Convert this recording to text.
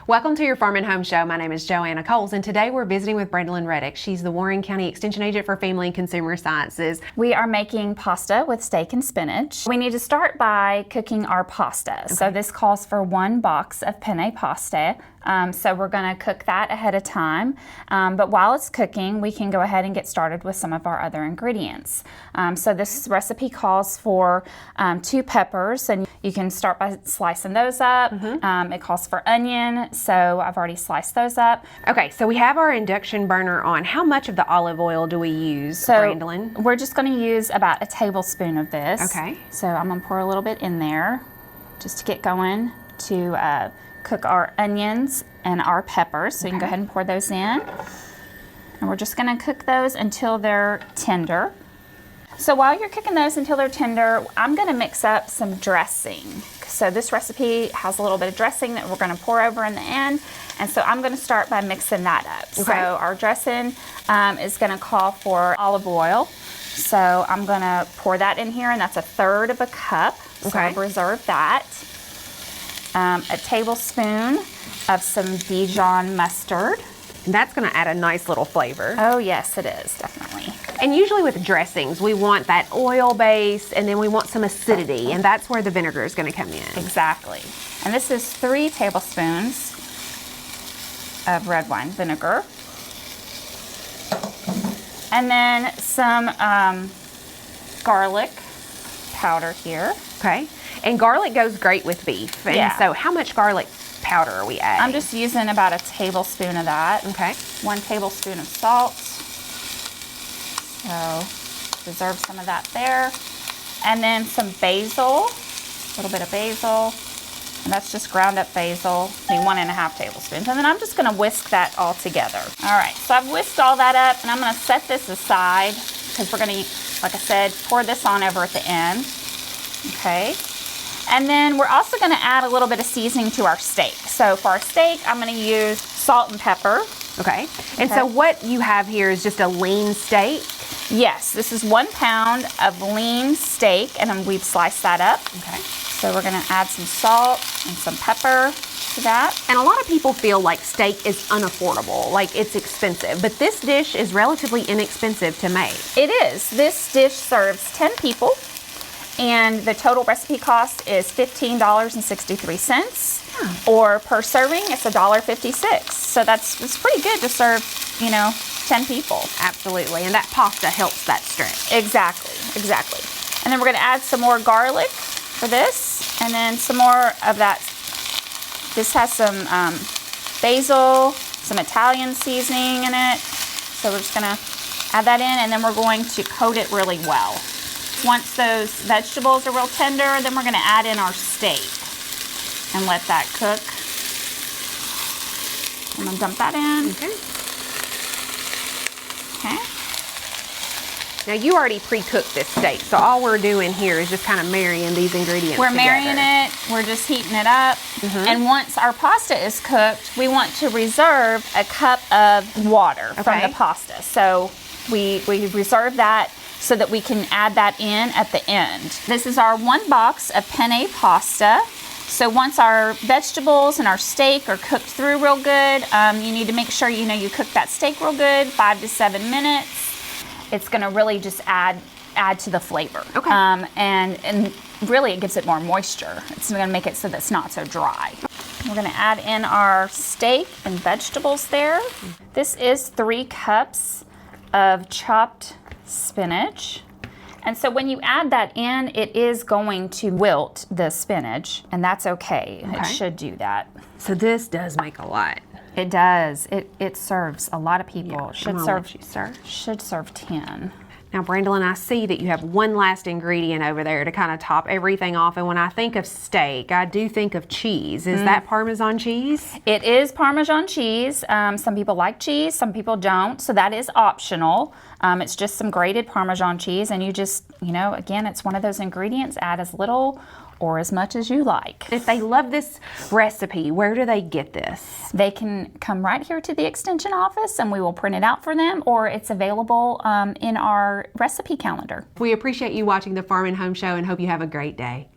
Welcome to your Farm and Home Show. My name is Joanna Coles, and today we're visiting with Brandalyn Reddick. She's the Warren County Extension Agent for Family and Consumer Sciences. We are making pasta with steak and spinach. We need to start by cooking our pasta. Okay. So this calls for 1 box of penne pasta. So we're going to cook that ahead of time. But while it's cooking, we can go ahead and get started with some of our other ingredients. So this recipe calls for 2 peppers, and you can start by slicing those up. It calls for onion, so I've already sliced those up. Okay, so we have our induction burner on. How much of the olive oil do we use, Brandalyn? We're just going to use about a tablespoon of this. Okay. So I'm going to pour a little bit in there just to get going to cook our onions and our peppers. So you can go ahead and pour those in. And we're just going to cook those until they're tender. So while you're cooking those until they're tender, I'm going to mix up some dressing. So this recipe has a little bit of dressing that we're going to pour over in the end. And so I'm going to start by mixing that up. Okay. So our dressing is going to call for olive oil. So I'm going to pour that in here, and that's 1/3 cup. So I'll reserve that. A tablespoon of some Dijon mustard. And that's going to add a nice little flavor. Oh yes, it is, definitely. And usually with dressings, we want that oil base, and then we want some acidity, and that's where the vinegar is going to come in. Exactly. And this is 3 tablespoons of red wine vinegar. And then some garlic powder here. Okay. And garlic goes great with beef. And so how much garlic powder are we adding? I'm just using about a tablespoon of that. Okay. 1 tablespoon of salt. So reserve some of that there. And then some basil, a little bit of basil. And that's just ground up basil, 1.5 tablespoons. And then I'm just gonna whisk that all together. All right, so I've whisked all that up, and I'm gonna set this aside because we're gonna, like I said, pour this on over at the end. Okay. And then we're also going to add a little bit of seasoning to our steak. So for our steak, I'm going to use salt and pepper. Okay. And so what you have here is just a lean steak? Yes, this is 1 pound of lean steak, and we've sliced that up. Okay. So we're going to add some salt and some pepper to that. And a lot of people feel like steak is unaffordable, like it's expensive, but this dish is relatively inexpensive to make. It is. This dish serves 10 people. And the total recipe cost is $15.63, or per serving it's $1.56. So it's pretty good to serve, 10 people. Absolutely, and that pasta helps that stretch. Exactly. And then we're going to add some more garlic for this, and then some more of that. This has some basil, some Italian seasoning in it. So we're just going to add that in, and then we're going to coat it really well. Once those vegetables are real tender, then we're going to add in our steak and let that cook. I'm going to dump that in. Okay. Now you already pre-cooked this steak, so all we're doing here is just kind of marrying these ingredients together. We're marrying it, we're just heating it up. And once our pasta is cooked, we want to reserve a cup of water from the pasta. So we reserve that so that we can add that in at the end. This is our 1 box of penne pasta. So once our vegetables and our steak are cooked through real good, you need to make sure you cook that steak real good, 5 to 7 minutes. It's gonna really just add to the flavor. Okay. And really it gives it more moisture. It's gonna make it so that it's not so dry. We're gonna add in our steak and vegetables there. This is 3 cups of chopped spinach. And so when you add that in, it is going to wilt the spinach, and that's okay. It should do that. So this does make a lot. It does. It serves a lot of people. Should serve 10. Now, Brandalyn, I see that you have one last ingredient over there to kind of top everything off. And when I think of steak, I do think of cheese. Is that Parmesan cheese? It is Parmesan cheese. Some people like cheese, some people don't. So that is optional. It's just some grated Parmesan cheese. And you just, again, it's one of those ingredients. Add as little or as much as you like. If they love this recipe, where do they get this? They can come right here to the extension office and we will print it out for them, or it's available in our recipe calendar. We appreciate you watching the Farm and Home Show and hope you have a great day.